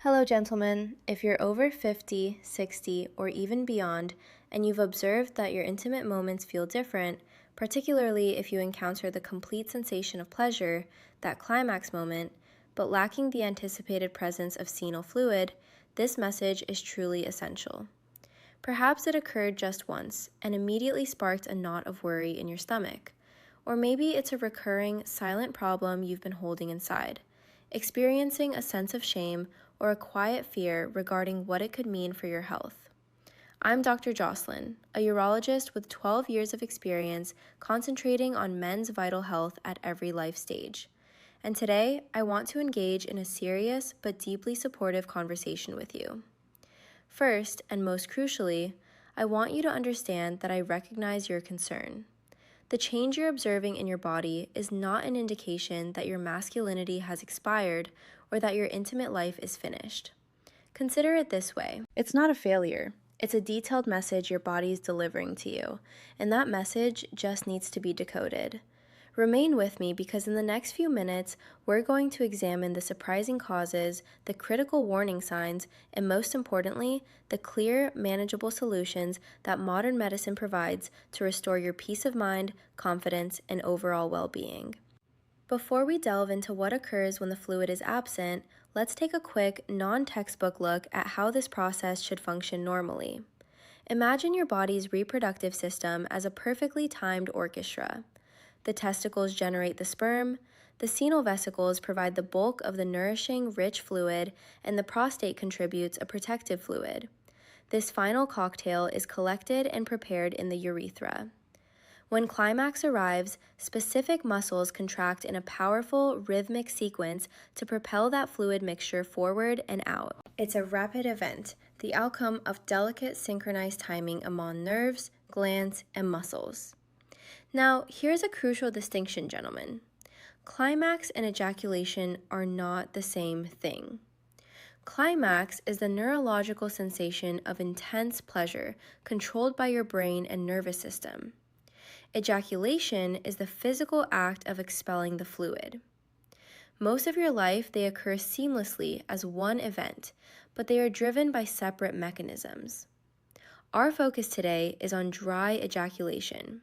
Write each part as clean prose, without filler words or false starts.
Hello, gentlemen. If you're over 50, 60, or even beyond, and you've observed that your intimate moments feel different, particularly if you encounter the complete sensation of pleasure, that climax moment, but lacking the anticipated presence of seminal fluid, this message is truly essential. Perhaps it occurred just once and immediately sparked a knot of worry in your stomach. Or maybe it's a recurring, silent problem you've been holding inside, experiencing a sense of shame or a quiet fear regarding what it could mean for your health. I'm Dr. Jocelyn, a urologist with 12 years of experience concentrating on men's vital health at every life stage. And today, I want to engage in a serious but deeply supportive conversation with you. First, and most crucially, I want you to understand that I recognize your concern. The change you're observing in your body is not an indication that your masculinity has expired or that your intimate life is finished. Consider it this way. It's not a failure. It's a detailed message your body is delivering to you, and that message just needs to be decoded. Remain with me because in the next few minutes, we're going to examine the surprising causes, the critical warning signs, and most importantly, the clear, manageable solutions that modern medicine provides to restore your peace of mind, confidence, and overall well-being. Before we delve into what occurs when the fluid is absent, let's take a quick, non-textbook look at how this process should function normally. Imagine your body's reproductive system as a perfectly timed orchestra. The testicles generate the sperm, the seminal vesicles provide the bulk of the nourishing, rich fluid, and the prostate contributes a protective fluid. This final cocktail is collected and prepared in the urethra. When climax arrives, specific muscles contract in a powerful, rhythmic sequence to propel that fluid mixture forward and out. It's a rapid event, the outcome of delicate synchronized timing among nerves, glands, and muscles. Now, here's a crucial distinction, gentlemen. Climax and ejaculation are not the same thing. Climax is the neurological sensation of intense pleasure controlled by your brain and nervous system. Ejaculation is the physical act of expelling the fluid. Most of your life, they occur seamlessly as one event, but they are driven by separate mechanisms. Our focus today is on dry ejaculation.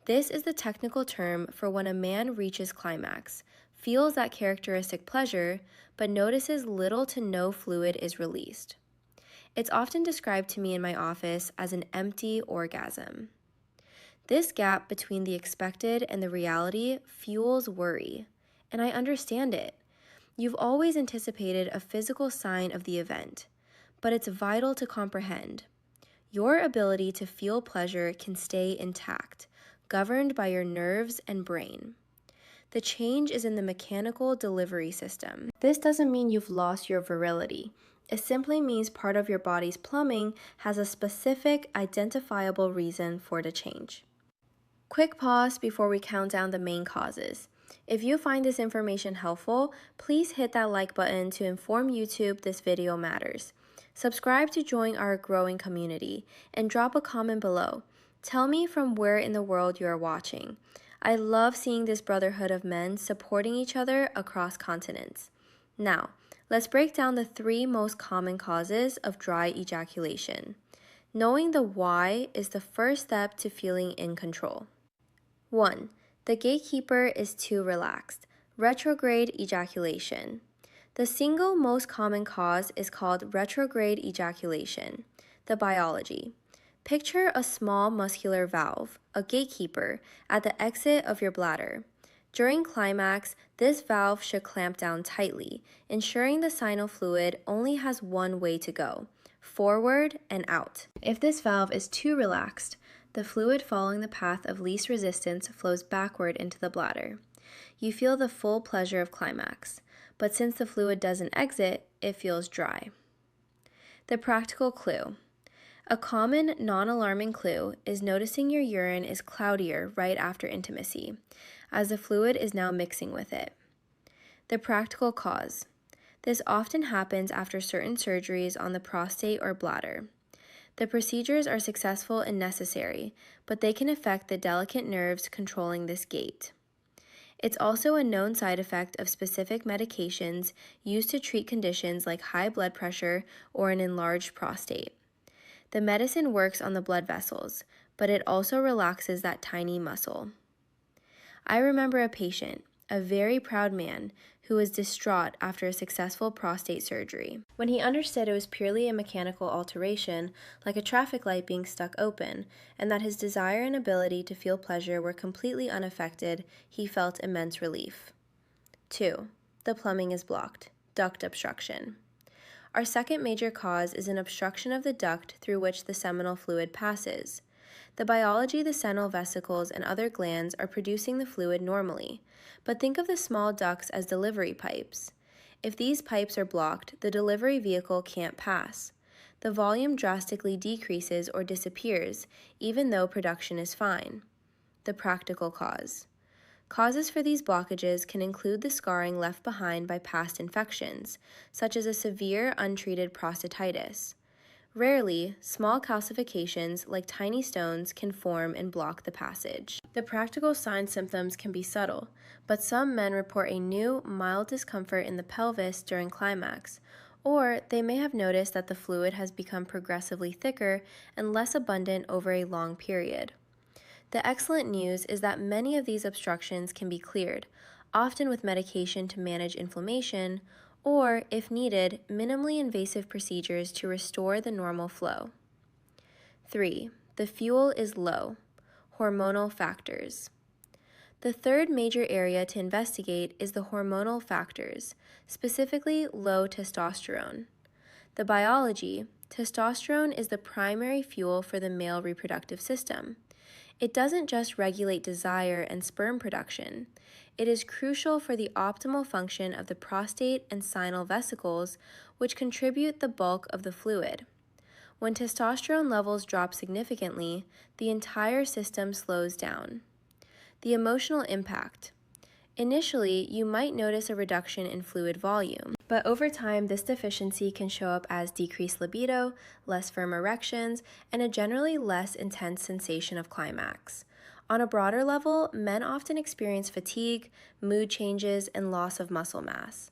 This is the technical term for when a man reaches climax, feels that characteristic pleasure, but notices little to no fluid is released. It's often described to me in my office as an empty orgasm. This gap between the expected and the reality fuels worry, and I understand it. You've always anticipated a physical sign of the event, but it's vital to comprehend. Your ability to feel pleasure can stay intact, governed by your nerves and brain. The change is in the mechanical delivery system. This doesn't mean you've lost your virility. It simply means part of your body's plumbing has a specific, identifiable reason for the change. Quick pause before we count down the main causes. If you find this information helpful, please hit that like button to inform YouTube this video matters. Subscribe to join our growing community, and drop a comment below. Tell me from where in the world you are watching. I love seeing this brotherhood of men supporting each other across continents. Now, let's break down the 3 most common causes of dry ejaculation. Knowing the why is the first step to feeling in control. 1. The gatekeeper is too relaxed. Retrograde ejaculation. The single most common cause is called retrograde ejaculation. The biology. Picture a small muscular valve, a gatekeeper, at the exit of your bladder. During climax, this valve should clamp down tightly, ensuring the seminal fluid only has one way to go, forward and out. If this valve is too relaxed, the fluid following the path of least resistance flows backward into the bladder. You feel the full pleasure of climax, but since the fluid doesn't exit, it feels dry. The practical clue. A common, non-alarming clue is noticing your urine is cloudier right after intimacy, as the fluid is now mixing with it. The practical cause. This often happens after certain surgeries on the prostate or bladder. The procedures are successful and necessary, but they can affect the delicate nerves controlling this gate. It's also a known side effect of specific medications used to treat conditions like high blood pressure or an enlarged prostate. The medicine works on the blood vessels, but it also relaxes that tiny muscle. I remember a patient, a very proud man, who was distraught after a successful prostate surgery. When he understood it was purely a mechanical alteration, like a traffic light being stuck open, and that his desire and ability to feel pleasure were completely unaffected, he felt immense relief. 2. The plumbing is blocked. Duct obstruction. Our second major cause is an obstruction of the duct through which the seminal fluid passes. The biology, the seminal vesicles, and other glands are producing the fluid normally, but think of the small ducts as delivery pipes. If these pipes are blocked, the delivery vehicle can't pass. The volume drastically decreases or disappears, even though production is fine. The practical cause. Causes for these blockages can include the scarring left behind by past infections, such as a severe untreated prostatitis. Rarely, small calcifications, like tiny stones, can form and block the passage. The practical signs symptoms can be subtle, but some men report a new, mild discomfort in the pelvis during climax, or they may have noticed that the fluid has become progressively thicker and less abundant over a long period. The excellent news is that many of these obstructions can be cleared, often with medication to manage inflammation, or, if needed, minimally invasive procedures to restore the normal flow. 3. The fuel is low. Hormonal factors. The third major area to investigate is the hormonal factors, specifically low testosterone. The biology, testosterone is the primary fuel for the male reproductive system. It doesn't just regulate desire and sperm production. It is crucial for the optimal function of the prostate and seminal vesicles, which contribute the bulk of the fluid. When testosterone levels drop significantly, the entire system slows down. The emotional impact. Initially, you might notice a reduction in fluid volume, but over time, this deficiency can show up as decreased libido, less firm erections, and a generally less intense sensation of climax. On a broader level, men often experience fatigue, mood changes, and loss of muscle mass.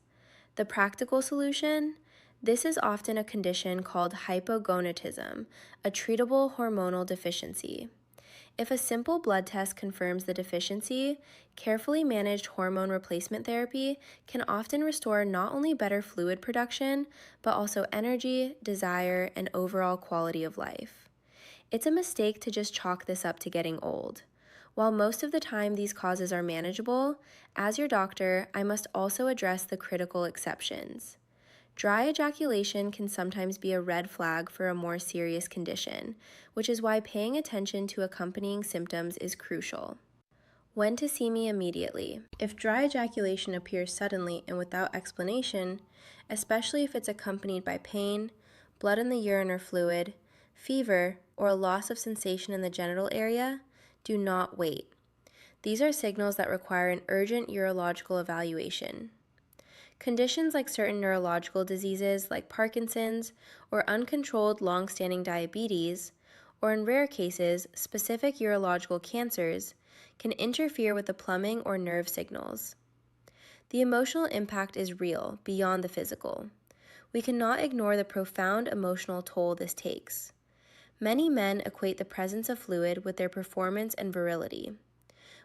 The practical solution? This is often a condition called hypogonadism, a treatable hormonal deficiency. If a simple blood test confirms the deficiency, carefully managed hormone replacement therapy can often restore not only better fluid production, but also energy, desire, and overall quality of life. It's a mistake to just chalk this up to getting old. While most of the time these causes are manageable, as your doctor, I must also address the critical exceptions. Dry ejaculation can sometimes be a red flag for a more serious condition, which is why paying attention to accompanying symptoms is crucial. When to see me immediately. If dry ejaculation appears suddenly and without explanation, especially if it's accompanied by pain, blood in the urine or fluid, fever, or a loss of sensation in the genital area, do not wait. These are signals that require an urgent urological evaluation. Conditions like certain neurological diseases like Parkinson's or uncontrolled long-standing diabetes, or in rare cases, specific urological cancers, can interfere with the plumbing or nerve signals. The emotional impact is real, beyond the physical. We cannot ignore the profound emotional toll this takes. Many men equate the presence of fluid with their performance and virility.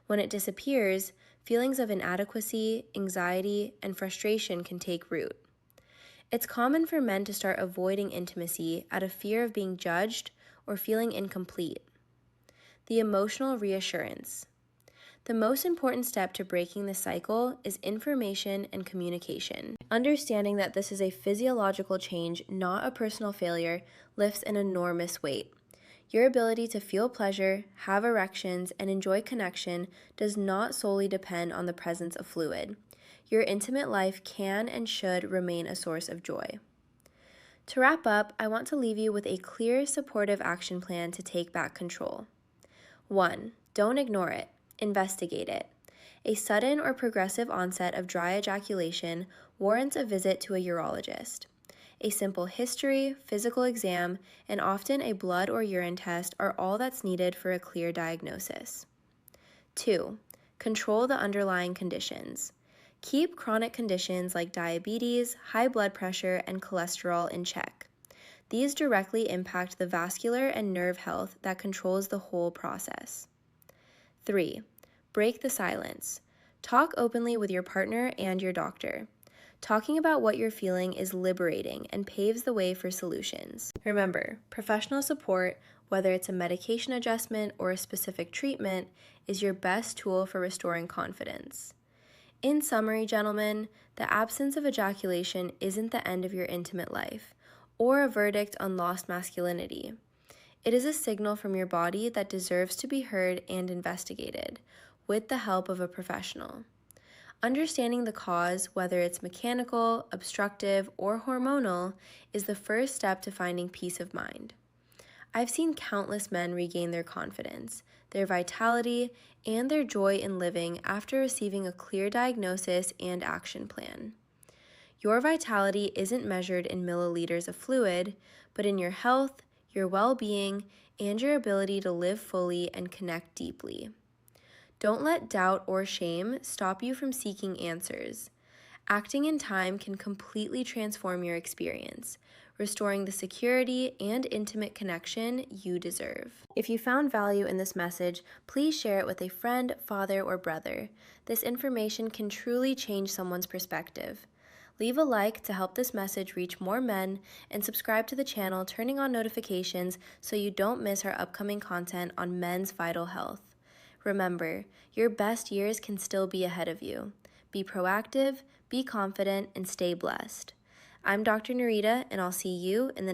When it disappears, feelings of inadequacy, anxiety, and frustration can take root. It's common for men to start avoiding intimacy out of fear of being judged or feeling incomplete. The emotional reassurance. The most important step to breaking the cycle is information and communication. Understanding that this is a physiological change, not a personal failure, lifts an enormous weight. Your ability to feel pleasure, have erections, and enjoy connection does not solely depend on the presence of fluid. Your intimate life can and should remain a source of joy. To wrap up, I want to leave you with a clear, supportive action plan to take back control. 1. Don't ignore it. Investigate it. A sudden or progressive onset of dry ejaculation warrants a visit to a urologist. A simple history, physical exam, and often a blood or urine test are all that's needed for a clear diagnosis. 2. Control the underlying conditions. Keep chronic conditions like diabetes, high blood pressure, and cholesterol in check. These directly impact the vascular and nerve health that controls the whole process. 3. Break the silence. Talk openly with your partner and your doctor. Talking about what you're feeling is liberating and paves the way for solutions. Remember, professional support, whether it's a medication adjustment or a specific treatment, is your best tool for restoring confidence. In summary, gentlemen, the absence of ejaculation isn't the end of your intimate life or a verdict on lost masculinity. It is a signal from your body that deserves to be heard and investigated with the help of a professional. Understanding the cause, whether it's mechanical, obstructive, or hormonal, is the first step to finding peace of mind. I've seen countless men regain their confidence, their vitality, and their joy in living after receiving a clear diagnosis and action plan. Your vitality isn't measured in milliliters of fluid, but in your health, your well-being, and your ability to live fully and connect deeply. Don't let doubt or shame stop you from seeking answers. Acting in time can completely transform your experience, restoring the security and intimate connection you deserve. If you found value in this message, please share it with a friend, father, or brother. This information can truly change someone's perspective. Leave a like to help this message reach more men, and subscribe to the channel, turning on notifications so you don't miss our upcoming content on men's vital health. Remember, your best years can still be ahead of you. Be proactive, be confident, and stay blessed. I'm Dr. Narita, and I'll see you in the